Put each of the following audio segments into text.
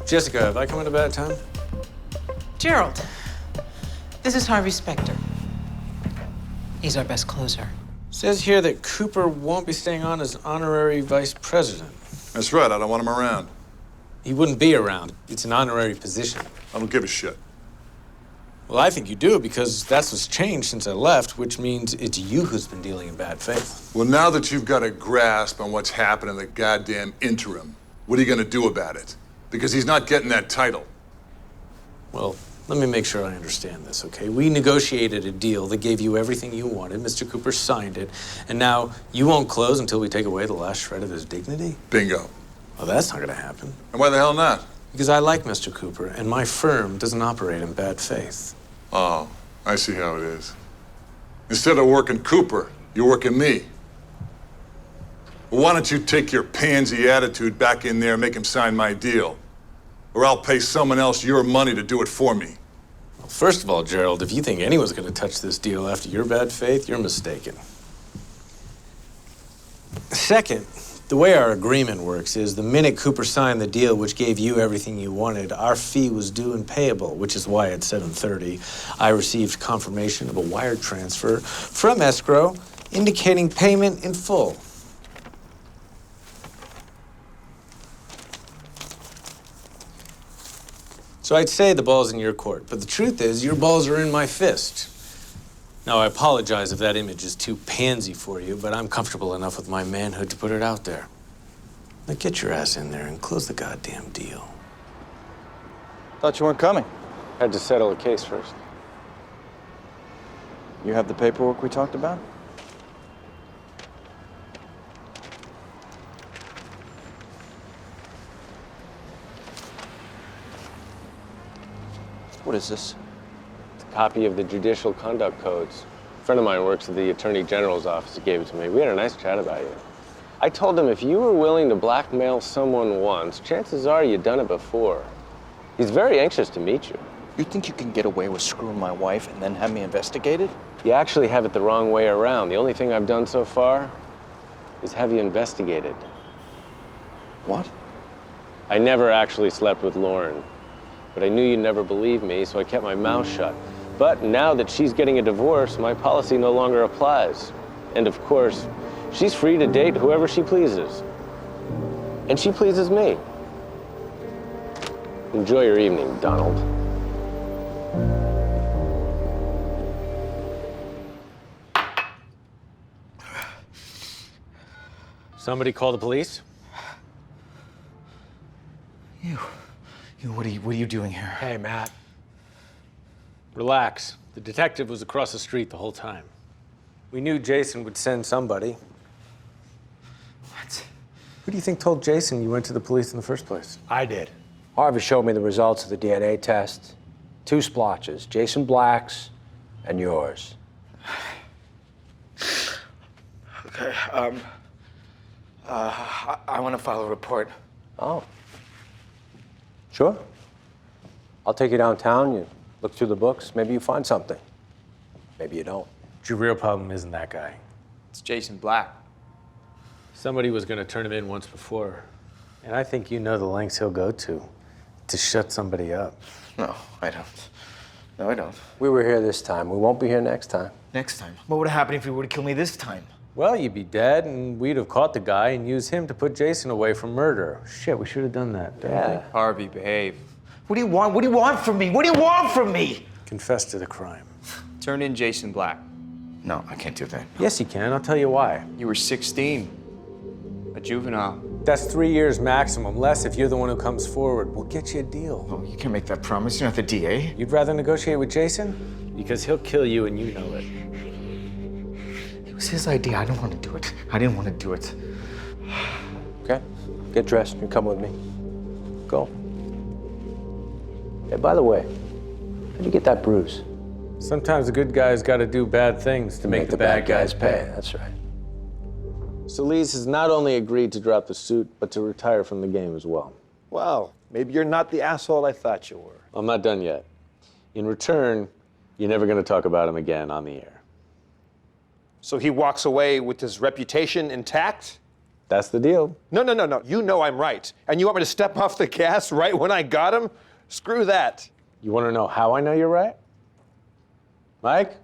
Jessica, have I come at a bad time? Gerald, this is Harvey Specter. He's our best closer. Says here that Cooper won't be staying on as honorary vice president. That's right, I don't want him around. He wouldn't be around. It's an honorary position. I don't give a shit. Well, I think you do, because that's what's changed since I left, which means it's you who's been dealing in bad faith. Well, now that you've got a grasp on what's happened in the goddamn interim, what are you gonna do about it? Because he's not getting that title. Well, let me make sure I understand this, okay? We negotiated a deal that gave you everything you wanted. Mr. Cooper signed it, and now you won't close until we take away the last shred of his dignity? Bingo. Well, that's not gonna happen. And why the hell not? Because I like Mr. Cooper, and my firm doesn't operate in bad faith. Oh, I see how it is. Instead of working Cooper, you're working me. Well, why don't you take your pansy attitude back in there and make him sign my deal? Or I'll pay someone else your money to do it for me. Well, first of all, Gerald, if you think anyone's gonna touch this deal after your bad faith, you're mistaken. Second, the way our agreement works is the minute Cooper signed the deal which gave you everything you wanted, our fee was due and payable, which is why at 7:30, I received confirmation of a wire transfer from escrow indicating payment in full. So I'd say the ball's in your court, but the truth is your balls are in my fist. Now, I apologize if that image is too pansy for you, but I'm comfortable enough with my manhood to put it out there. Now get your ass in there and close the goddamn deal. Thought you weren't coming. Had to settle a case first. You have the paperwork we talked about? What is this? Copy of the Judicial Conduct Codes. A friend of mine works at the Attorney General's office. He gave it to me. We had a nice chat about you. I told him if you were willing to blackmail someone once, chances are you'd done it before. He's very anxious to meet you. You think you can get away with screwing my wife and then have me investigated? You actually have it the wrong way around. The only thing I've done so far is have you investigated. What? I never actually slept with Lauren, but I knew you'd never believe me, so I kept my mouth shut. But now that she's getting a divorce, my policy no longer applies. And of course, she's free to date whoever she pleases. And she pleases me. Enjoy your evening, Donald. Somebody call the police? What are you doing here? Hey, Matt. Relax. The detective was across the street the whole time. We knew Jason would send somebody. What? Who do you think told Jason you went to the police in the first place? I did. Harvey showed me the results of the DNA test. 2 splotches, Jason Black's and yours. Okay, I want to file a report. Oh. Sure. I'll take you downtown, you look through the books, maybe you find something. Maybe you don't. Your real problem isn't that guy. It's Jason Black. Somebody was going to turn him in once before. And I think you know the lengths he'll go to shut somebody up. No, I don't. No, I don't. We were here this time. We won't be here next time. Next time? What would have happened if he were to kill me this time? Well, you'd be dead, and we'd have caught the guy and used him to put Jason away from murder. Shit, we should have done that. Yeah. Harvey, behave. What do you want? What do you want from me? What do you want from me? Confess to the crime. Turn in Jason Black. No, I can't do that. Yes, you can. I'll tell you why. You were 16. A juvenile. That's 3 years maximum, less if you're the one who comes forward. We'll get you a deal. Oh, you can't make that promise. You're not the DA. You'd rather negotiate with Jason? Because he'll kill you and you know it. It was his idea. I don't want to do it. I didn't want to do it. Okay? Get dressed. You come with me. Go. Hey, by the way, how'd you get that bruise? Sometimes the good guys got to do bad things to make the bad guys pay. That's right. Solis has not only agreed to drop the suit, but to retire from the game as well. Well, maybe you're not the asshole I thought you were. I'm not done yet. In return, you're never going to talk about him again on the air. So he walks away with his reputation intact? That's the deal. No. You know I'm right. And you want me to step off the gas right when I got him? Screw that. You want to know how I know you're right? Mike?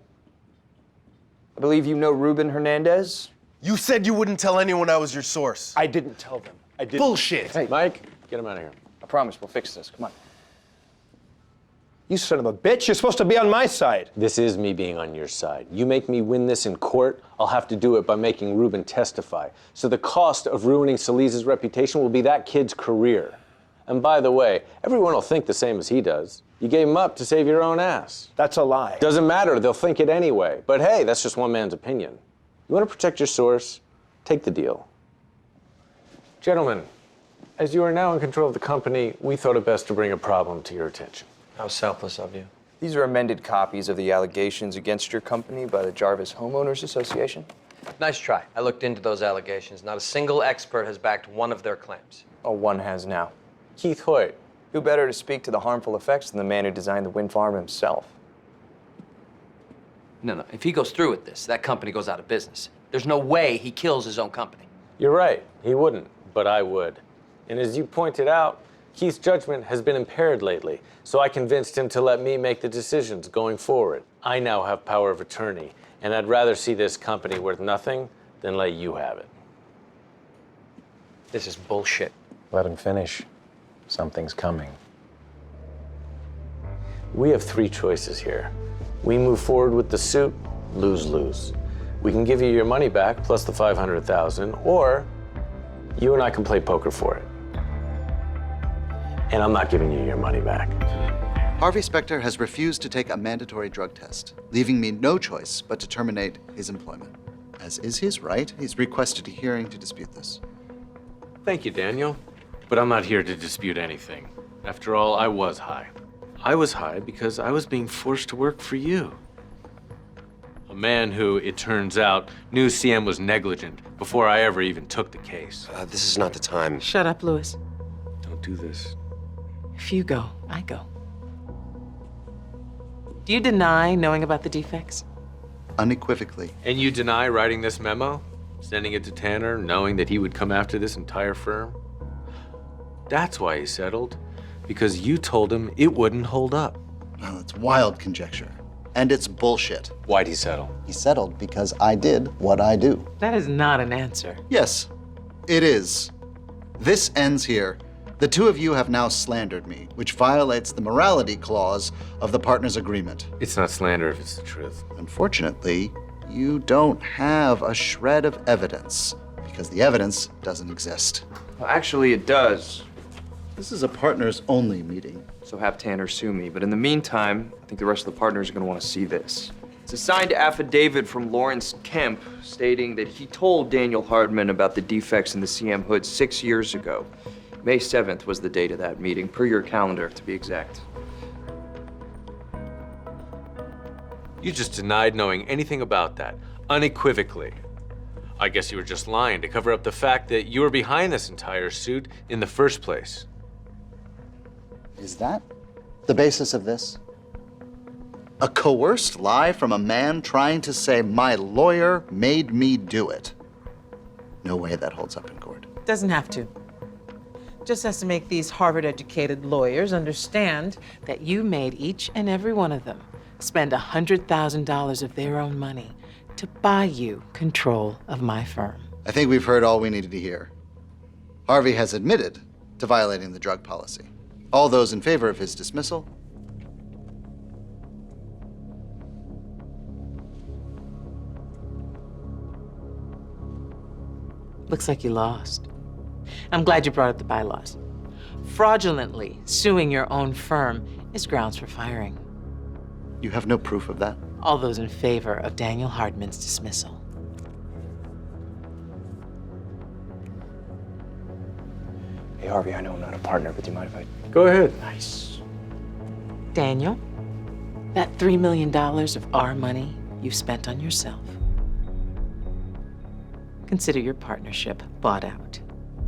I believe you know Ruben Hernandez? You said you wouldn't tell anyone I was your source. I didn't tell them. I didn't. Bullshit. Hey. Mike, get him out of here. I promise we'll fix this. Come on. You son of a bitch. You're supposed to be on my side. This is me being on your side. You make me win this in court, I'll have to do it by making Ruben testify. So the cost of ruining Solis's reputation will be that kid's career. And by the way, everyone will think the same as he does. You gave him up to save your own ass. That's a lie. Doesn't matter, they'll think it anyway. But hey, that's just one man's opinion. You want to protect your source? Take the deal. Gentlemen, as you are now in control of the company, we thought it best to bring a problem to your attention. How selfless of you. These are amended copies of the allegations against your company by the Jarvis Homeowners Association. Nice try. I looked into those allegations. Not a single expert has backed one of their claims. Oh, one has now. Keith Hoyt. Who better to speak to the harmful effects than the man who designed the wind farm himself? No. If he goes through with this, that company goes out of business. There's no way he kills his own company. You're right, he wouldn't, but I would. And as you pointed out, Keith's judgment has been impaired lately, so I convinced him to let me make the decisions going forward. I now have power of attorney, and I'd rather see this company worth nothing than let you have it. This is bullshit. Let him finish. Something's coming. We have three choices here. We move forward with the suit, lose-lose. We can give you your money back plus the $500,000, or you and I can play poker for it. And I'm not giving you your money back. Harvey Specter has refused to take a mandatory drug test, leaving me no choice but to terminate his employment. As is his right, he's requested a hearing to dispute this. Thank you, Daniel. But I'm not here to dispute anything. After all, I was high. I was high because I was being forced to work for you. A man who, it turns out, knew CM was negligent before I ever even took the case. This is not the time. Shut up, Louis. Don't do this. If you go, I go. Do you deny knowing about the defects? Unequivocally. And you deny writing this memo? Sending it to Tanner, knowing that he would come after this entire firm? That's why he settled. Because you told him it wouldn't hold up. Well, it's wild conjecture. And it's bullshit. Why'd he settle? He settled because I did what I do. That is not an answer. Yes, it is. This ends here. The two of you have now slandered me, which violates the morality clause of the partners' agreement. It's not slander if it's the truth. Unfortunately, you don't have a shred of evidence because the evidence doesn't exist. Well, actually, it does. This is a partners-only meeting. So have Tanner sue me. But in the meantime, I think the rest of the partners are going to want to see this. It's a signed affidavit from Lawrence Kemp stating that he told Daniel Hardman about the defects in the CM hood 6 years ago. May 7th was the date of that meeting, per your calendar, to be exact. You just denied knowing anything about that, unequivocally. I guess you were just lying to cover up the fact that you were behind this entire suit in the first place. Is that the basis of this? A coerced lie from a man trying to say my lawyer made me do it. No way that holds up in court. Doesn't have to. Just has to make these Harvard-educated lawyers understand that you made each and every one of them spend $100,000 of their own money to buy you control of my firm. I think we've heard all we needed to hear. Harvey has admitted to violating the drug policy. All those in favor of his dismissal? Looks like you lost. I'm glad you brought up the bylaws. Fraudulently suing your own firm is grounds for firing. You have no proof of that? All those in favor of Daniel Hardman's dismissal. Hey, Harvey, I know I'm not a partner, but do you mind if I... Go ahead. Nice. Daniel, that $3 million of our money you've spent on yourself. Consider your partnership bought out.